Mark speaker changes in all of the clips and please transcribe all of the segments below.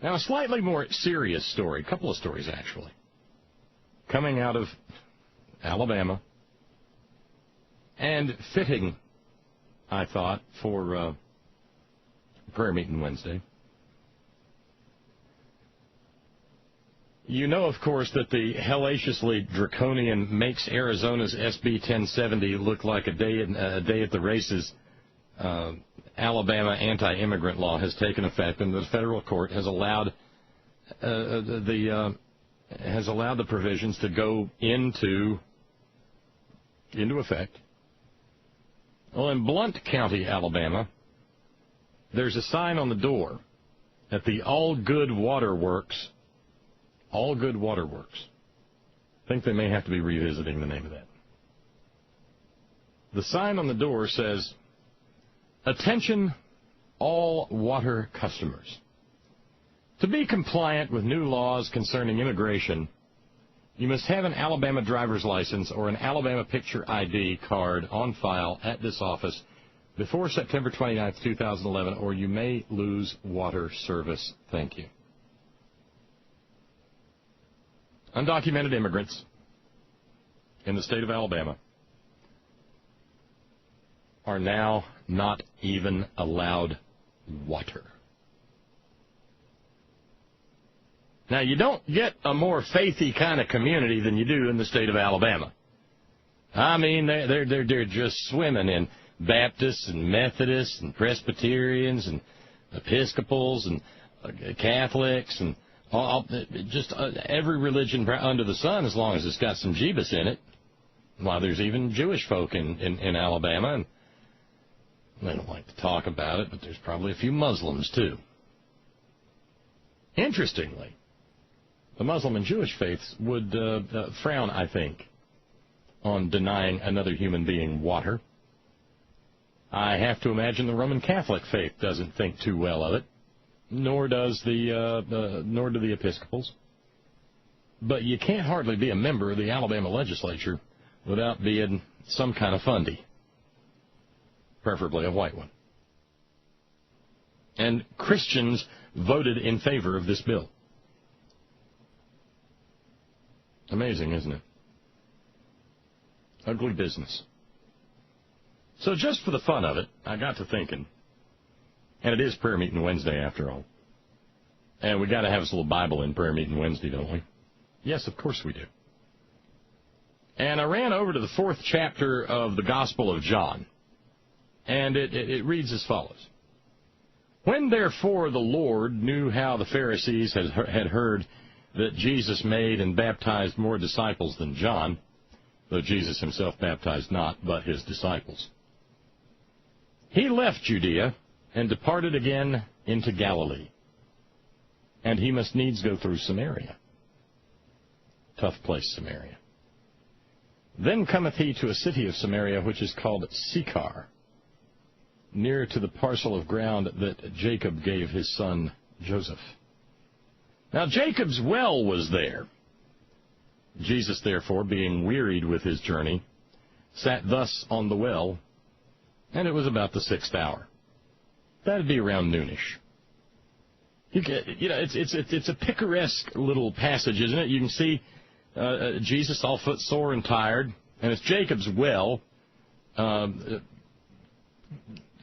Speaker 1: Now, a slightly more serious story, a couple of stories actually, coming out of Alabama, and fitting, I thought, for prayer meeting Wednesday. You know, of course, that the hellaciously draconian makes Arizona's SB 1070 look like a day at the races. Alabama anti-immigrant law has taken effect, and the federal court has allowed the provisions to go into effect. Well, in Blount County, Alabama, there's a sign on the door at the All Good Water Works. All Good Water Works. I think they may have to be revisiting the name of that. The sign on the door says, "Attention, all water customers. To be compliant with new laws concerning immigration, you must have an Alabama driver's license or an Alabama picture ID card on file at this office before September 29, 2011, or you may lose water service. Thank you." Undocumented immigrants in the state of Alabama are now not even allowed water. Now, you don't get a more faithy kind of community than you do in the state of Alabama. I mean, they're just swimming in Baptists and Methodists and Presbyterians and Episcopals and Catholics and every religion under the sun, as long as it's got some Jeebus in it. Well, there's even Jewish folk in Alabama, and they don't like to talk about it, but there's probably a few Muslims, too. Interestingly, the Muslim and Jewish faiths would frown, I think, on denying another human being water. I have to imagine the Roman Catholic faith doesn't think too well of it. Nor do the Episcopals. But you can't hardly be a member of the Alabama legislature without being some kind of fundy, preferably a white one. And Christians voted in favor of this bill. Amazing, isn't it? Ugly business. So just for the fun of it, I got to thinking, and it is prayer meeting Wednesday after all. And we got to have us a little Bible in prayer meeting Wednesday, don't we? Yes, of course we do. And I ran over to the 4th chapter of the Gospel of John. And it reads as follows. When therefore the Lord knew how the Pharisees had heard that Jesus made and baptized more disciples than John, though Jesus himself baptized not, but his disciples, he left Judea and departed again into Galilee. And he must needs go through Samaria. Tough place, Samaria. Then cometh he to a city of Samaria, which is called Sychar, near to the parcel of ground that Jacob gave his son Joseph. Now Jacob's well was there. Jesus, therefore, being wearied with his journey, sat thus on the well, and it was about the 6th hour. That'd be around noonish. It's a picaresque little passage, isn't it? You can see Jesus all footsore and tired, and it's Jacob's well,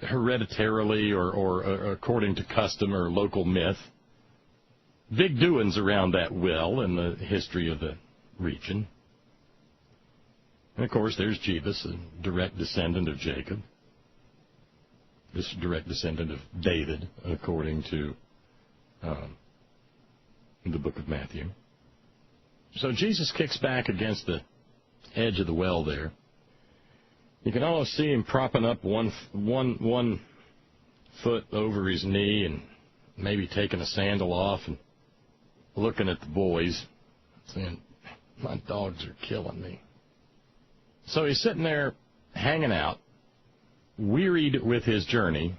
Speaker 1: hereditarily or according to custom or local myth. Big doings around that well in the history of the region. And, of course, there's Jebus, a direct descendant of Jacob. This direct descendant of David, according to the book of Matthew. So Jesus kicks back against the edge of the well there. You can almost see him propping up one foot over his knee and maybe taking a sandal off and looking at the boys, saying, "My dogs are killing me." So he's sitting there hanging out, wearied with his journey,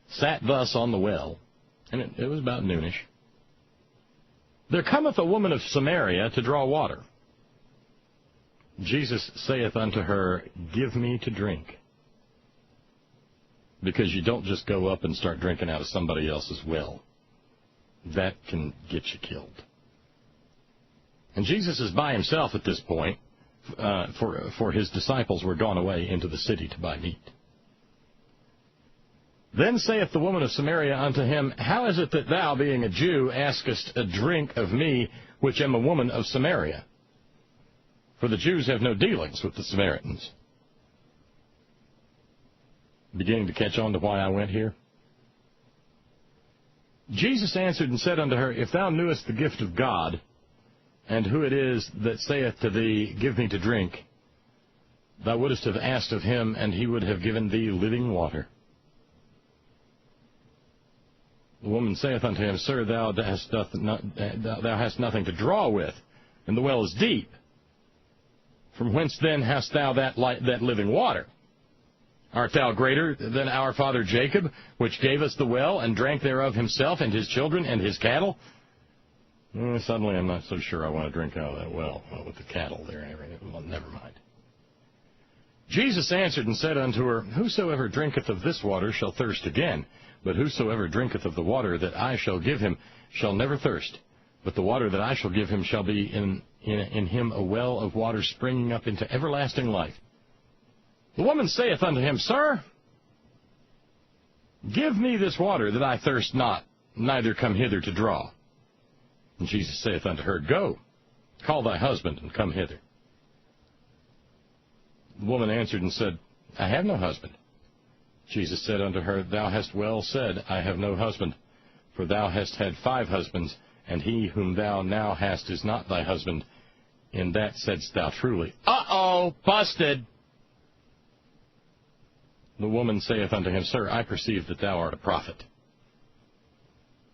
Speaker 1: sat thus on the well, and it was about noonish. There cometh a woman of Samaria to draw water. Jesus saith unto her, Give me to drink. Because you don't just go up and start drinking out of somebody else's well. That can get you killed. And Jesus is by himself at this point, for his disciples were gone away into the city to buy meat. Then saith the woman of Samaria unto him, How is it that thou, being a Jew, askest a drink of me, which am a woman of Samaria? For the Jews have no dealings with the Samaritans. Beginning to catch on to why I went here? Jesus answered and said unto her, If thou knewest the gift of God, and who it is that saith to thee, Give me to drink, thou wouldest have asked of him, and he would have given thee living water. The woman saith unto him, Sir, thou hast nothing to draw with, and the well is deep. From whence then hast thou that living water? Art thou greater than our father Jacob, which gave us the well, and drank thereof himself, and his children, and his cattle? Suddenly I'm not so sure I want to drink out of that well with the cattle there. Well, never mind. Jesus answered and said unto her, Whosoever drinketh of this water shall thirst again, but whosoever drinketh of the water that I shall give him shall never thirst. But the water that I shall give him shall be in him a well of water springing up into everlasting life. The woman saith unto him, Sir, give me this water that I thirst not, neither come hither to draw. And Jesus saith unto her, Go, call thy husband, and come hither. The woman answered and said, I have no husband. Jesus said unto her, Thou hast well said, I have no husband, for thou hast had 5 husbands, and he whom thou now hast is not thy husband. In that saidst thou truly. Uh-oh, busted. The woman saith unto him, Sir, I perceive that thou art a prophet.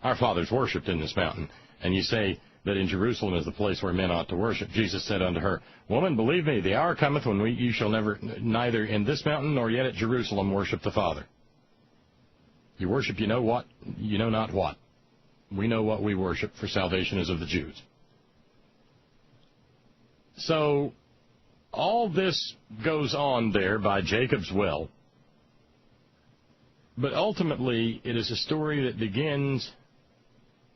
Speaker 1: Our fathers worshipped in this mountain, and ye say that in Jerusalem is the place where men ought to worship. Jesus said unto her, Woman, believe me, the hour cometh when ye shall neither in this mountain nor yet at Jerusalem worship the Father. You worship you know not what. We know what we worship, for salvation is of the Jews. So all this goes on there by Jacob's well. But ultimately, it is a story that begins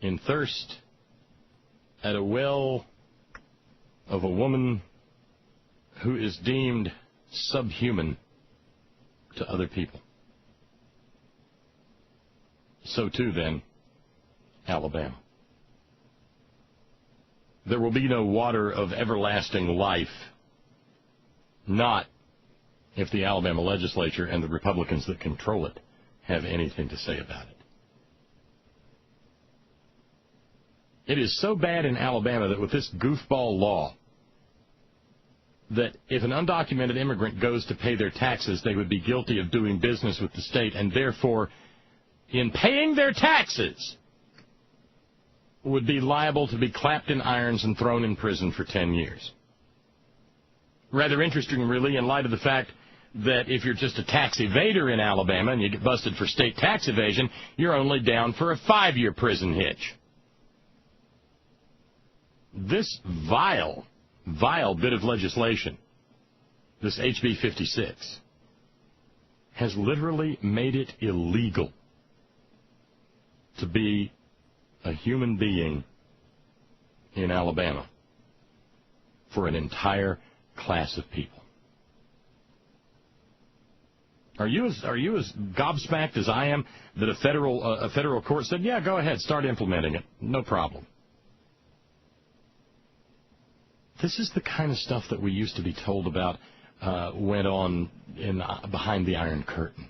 Speaker 1: in thirst at a well of a woman who is deemed subhuman to other people. So too, then, Alabama. There will be no water of everlasting life, not if the Alabama legislature and the Republicans that control it have anything to say about it. It is so bad in Alabama that with this goofball law, that if an undocumented immigrant goes to pay their taxes, they would be guilty of doing business with the state, and therefore, in paying their taxes, would be liable to be clapped in irons and thrown in prison for 10 years. Rather interesting, really, in light of the fact that if you're just a tax evader in Alabama and you get busted for state tax evasion, you're only down for a 5-year prison hitch. This vile bit of legislation, this HB 56, has literally made it illegal to be a human being in Alabama for an entire class of people. Are you as gobsmacked as I am that a federal court said, yeah, go ahead, start implementing it, no problem? This is the kind of stuff that we used to be told about went on behind the Iron Curtain.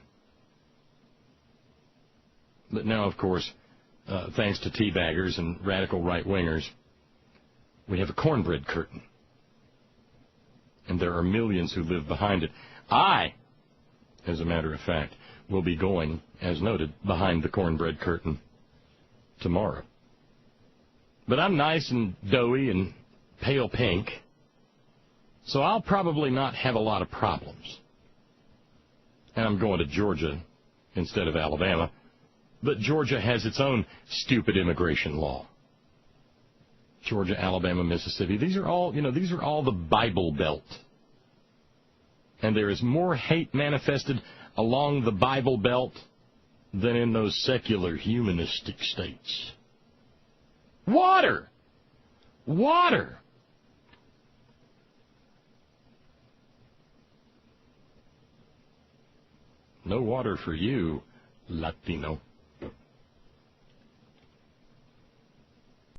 Speaker 1: But now, of course, thanks to teabaggers and radical right-wingers, we have a cornbread curtain. And there are millions who live behind it. I, as a matter of fact, will be going, as noted, behind the cornbread curtain tomorrow. But I'm nice and doughy and pale pink, so I'll probably not have a lot of problems. And I'm going to Georgia instead of Alabama, but Georgia has its own stupid immigration law. Georgia, Alabama, Mississippi, these are all the Bible Belt. And there is more hate manifested along the Bible Belt than in those secular humanistic states. Water! Water! No water for you, Latino.